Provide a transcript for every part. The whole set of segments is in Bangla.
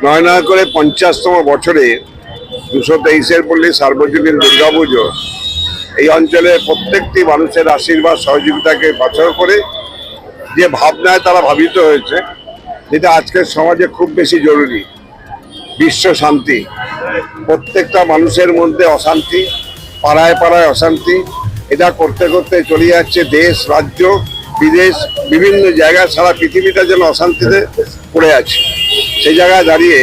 নয় করে 50তম বছরে 223-এর পল্লী সার্বজনীন দুর্গাপুজো এই অঞ্চলে প্রত্যেকটি মানুষের আশীর্বাদ সহযোগিতাকে পাথর করে যে ভাবনায় তারা ভাবিত হয়েছে, যেটা আজকের সমাজে খুব বেশি জরুরি। বিশ্ব শান্তি, প্রত্যেকটা মানুষের মধ্যে অশান্তি, পাড়ায় পাড়ায় অশান্তি, এটা করতে করতে চলে যাচ্ছে দেশ, রাজ্য, বিদেশ, বিভিন্ন জায়গায়। সারা পৃথিবীটা যেন অশান্তিতে পড়ে আছে। সেই জায়গায় দাঁড়িয়ে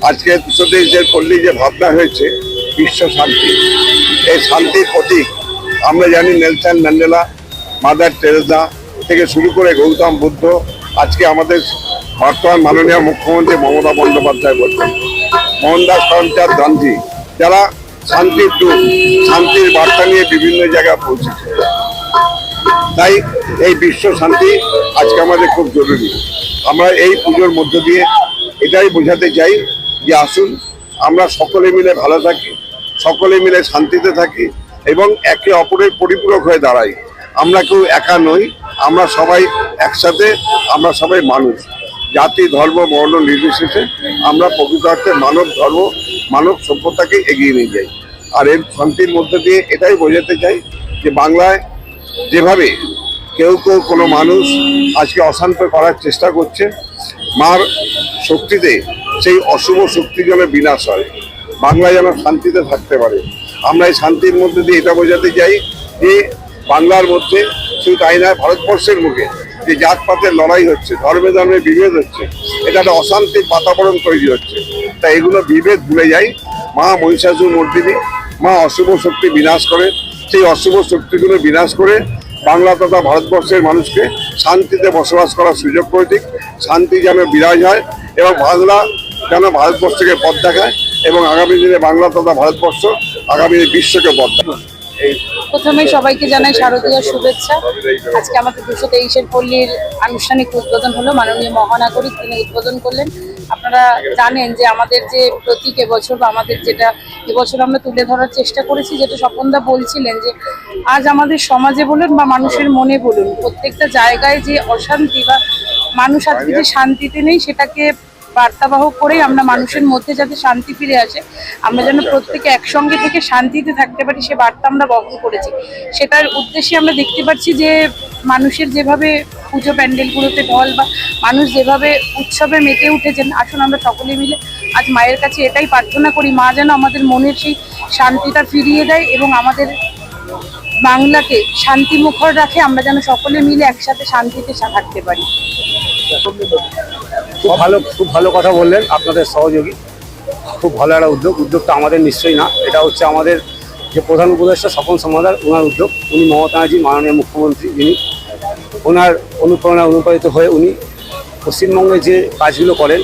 আজকে 223-এর পল্লী যে ভাবনা হয়েছে বিশ্ব শান্তি, এই শান্তির প্রতীক আমরা জানি নেলসন ম্যান্ডেলা, মাদার টেরেসা থেকে শুরু করে গৌতম বুদ্ধ, আজকে আমাদের বর্তমান মাননীয় মুখ্যমন্ত্রী মমতা বন্দ্যোপাধ্যায় বলছেন, মোহনদাস করমচাঁদ গান্ধী, যারা শান্তির দূত, শান্তির বার্তা নিয়ে বিভিন্ন জায়গায় পৌঁছেছে। তাই এই বিশ্ব শান্তি আজকে আমাদের খুব জরুরি। আমরা এই পুজোর মধ্য দিয়ে এটাই বোঝাতে চাই যে আসুন আমরা সকলে মিলে ভালো থাকি, সকলে মিলে শান্তিতে থাকি এবং একে অপরের পরিপূরক হয়ে দাঁড়াই। আমরা কেউ একা নই, আমরা সবাই একসাথে, আমরা সবাই মানুষ, জাতি ধর্ম বর্ণ নির্বিশেষে আমরা প্রকৃতার্থে মানব ধর্ম মানব সভ্যতাকে এগিয়ে নিয়ে যাই। আর এর শান্তির মধ্যে দিয়ে এটাই বোঝাতে চাই যে বাংলায় যেভাবে কেউ কোনো মানুষ আজকে অশান্ত করার চেষ্টা করছে, মার শক্তিতে সেই অশুভ শক্তি যেন বিনাশ হয়, বাংলা যেন শান্তিতে থাকতে পারে। আমরা এই শান্তির মধ্যে দিয়ে এটা বোঝাতে চাই যে বাংলার মধ্যে শুধু তাই নয়, ভারতবর্ষের মুখে যে জাতপাতের লড়াই হচ্ছে, ধর্মে ধর্মে বিভেদ হচ্ছে, এটা একটা অশান্তির বাতাবরণ তৈরি হচ্ছে। তাই এগুলো বিভেদ ভুলে যাই। মা মহিষাসুর মর্দিনী, মা অশুভ শক্তি বিনাশ করে, সেই অশুভ শক্তিগুলো বিনাশ করে বাংলা তথা ভারতবর্ষের মানুষকে শান্তিতে বসবাস করার সুযোগ করে দিক। শান্তি যেন বিরাজ হয় এবং বাংলা যেন ভারতবর্ষকে পথ দেখায় এবং আগামী দিনে বাংলা তথা ভারতবর্ষ আগামী দিনে বিশ্বকে পথ দেখায়। প্রথমে সবাইকে জানাই শারদীয়ার শুভেচ্ছা। আজকে আমাদের 223-এর পল্লীর আনুষ্ঠানিক উদ্বোধন হলো, মাননীয় মহানাগরিক তিনি উদ্বোধন করলেন। আপনারা জানেন যে আমাদের যে প্রতীক এবছর বা আমাদের যেটা এবছর আমরা তুলে ধরার চেষ্টা করেছি, যেটা স্বপনদা বলছিলেন যে আজ আমাদের সমাজে বলুন বা মানুষের মনে বলুন, প্রত্যেকটা জায়গায় যে অশান্তি বা মানুষ আজকে যে শান্তিতে নেই, সেটাকে বার্তাবাহক করেই আমরা মানুষের মধ্যে যাতে শান্তি ফিরে আসে, আমরা যেন প্রত্যেকে একসঙ্গে থেকে শান্তিতে থাকতে পারি, সে বার্তা আমরা বহন করেছি। সেটার উদ্দেশ্যে আমরা দেখতে পাচ্ছি যে মানুষের যেভাবে পুজো প্যান্ডেলগুলোতে ঢল বা মানুষ যেভাবে উৎসবে মেতে উঠেছেন, আসুন আমরা সকলে মিলে আজ মায়ের কাছে এটাই প্রার্থনা করি, মা যেন আমাদের মনের সেই শান্তিটা ফিরিয়ে দেয় এবং আমাদের বাংলাকে শান্তিমুখর রাখে, আমরা যেন সকলে মিলে একসাথে শান্তিতে থাকতে পারি। খুব ভালো কথা বললেন আপনাদের সহযোগী, খুব ভালো একটা উদ্যোগটা আমাদের নিশ্চয়ই না, এটা হচ্ছে আমাদের যে প্রধান উপদেষ্টা স্বপন সমাদার, ওনার উদ্যোগ। উনি মমতা ব্যানার্জি মাননীয় মুখ্যমন্ত্রী, যিনি ওনার অনুপ্রেরণা অনুপ্রাণিত হয়ে উনি পশ্চিমবঙ্গে যে কাজগুলো করেন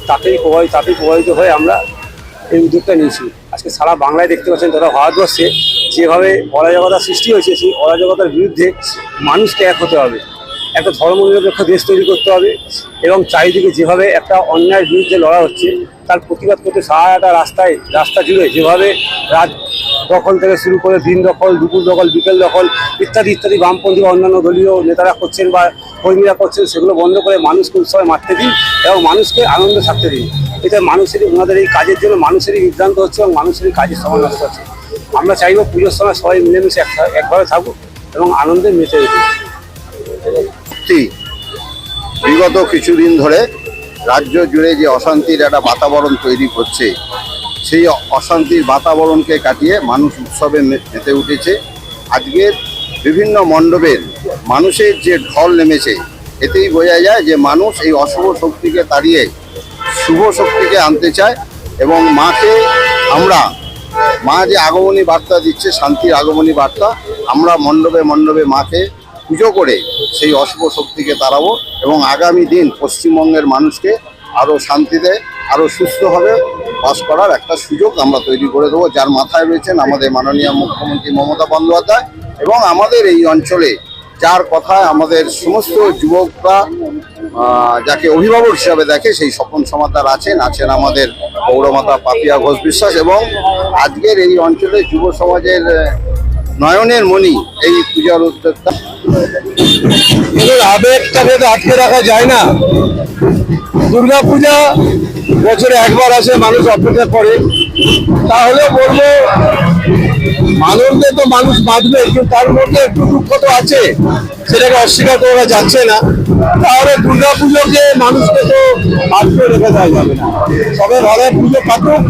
তাতেই প্রভাবিত হয়ে আমরা এই উদ্যোগটা নিয়েছি। আজকে সারা বাংলায় দেখতে পাচ্ছেন, তথা ভারতবর্ষে যেভাবে অরাজকতা সৃষ্টি হয়েছে, সেই অরাজকতার বিরুদ্ধে মানুষকে এক হতে হবে, একটা ধর্মনিরপেক্ষ দেশ তৈরি করতে হবে এবং চারিদিকে যেভাবে একটা অন্যায়ের বিরুদ্ধে লড়া হচ্ছে তার প্রতিবাদ করতে সারা একটা রাস্তা জুড়ে যেভাবে রাত দখল থেকে শুরু করে দিন দখল, দুপুর দখল, বিকেল দখল ইত্যাদি বামপন্থী বা অন্যান্য দলীয় নেতারা করছেন বা কর্মীরা করছেন, সেগুলো বন্ধ করে মানুষকে উৎসবে মারতে দিন এবং মানুষকে আনন্দে থাকতে দিন। এটা মানুষেরই, ওনাদের এই কাজের জন্য মানুষেরই বিভ্রান্ত হচ্ছে এবং মানুষেরই কাজের সময় নষ্ট হচ্ছে। আমরা চাইব পুজোর সময় সবাই মিলেমিশে একভাবে থাকুক এবং আনন্দে মেতে উঠুক। বিগত কিছুদিন ধরে রাজ্য জুড়ে যে অশান্তির একটা বাতাবরণ তৈরি করছে, সেই অশান্তির বাতাবরণকে কাটিয়ে মানুষ উৎসবে মেতে উঠেছে। আজকের বিভিন্ন মণ্ডপের মানুষের যে ঢল নেমেছে, এতেই বোঝা যায় যে মানুষ এই অশুভ শক্তিকে তাড়িয়ে শুভ শক্তিকে আনতে চায় এবং মাকে মা যে আগমনী বার্তা দিচ্ছে, শান্তির আগমনী বার্তা, আমরা মণ্ডপে মণ্ডপে মাকে পুজো করে সেই অশুভ শক্তিকে তাড়াবো এবং আগামী দিন পশ্চিমবঙ্গের মানুষকে আরও শান্তিতে, আরও সুস্থভাবে বাস করার একটা সুযোগ আমরা তৈরি করে দেবো, যার মাথায় রয়েছেন আমাদের মাননীয় মুখ্যমন্ত্রী মমতা বন্দ্যোপাধ্যায় এবং আমাদের এই অঞ্চলে যার কথায় আমাদের সমস্ত যুবকরা যাকে অভিভাবক হিসাবে দেখে সেই স্বপন সমাদার আছেন আমাদের পৌরমাতা পাপিয়া ঘোষ বিশ্বাস এবং আজকের এই অঞ্চলে যুব সমাজের নয়নের মণি এই পূজার উদ্যোক্তা। আবেগটাকে তো আটকে রাখা যায় না, দুর্গাপূজা বছরে একবার আসে, মানুষ অপেক্ষা করে, তাহলে বলবো আনন্দে তো মানুষ বাঁধবে, কিন্তু তার মধ্যে একটু দুঃখ তো আছে, সেটাকে অস্বীকার করা যাচ্ছে না। তাহলে দুর্গাপুজোকে মানুষকে তো আটকে রেখে দেওয়া যাবে না, সবাই ঘরে পুজো কাটুক।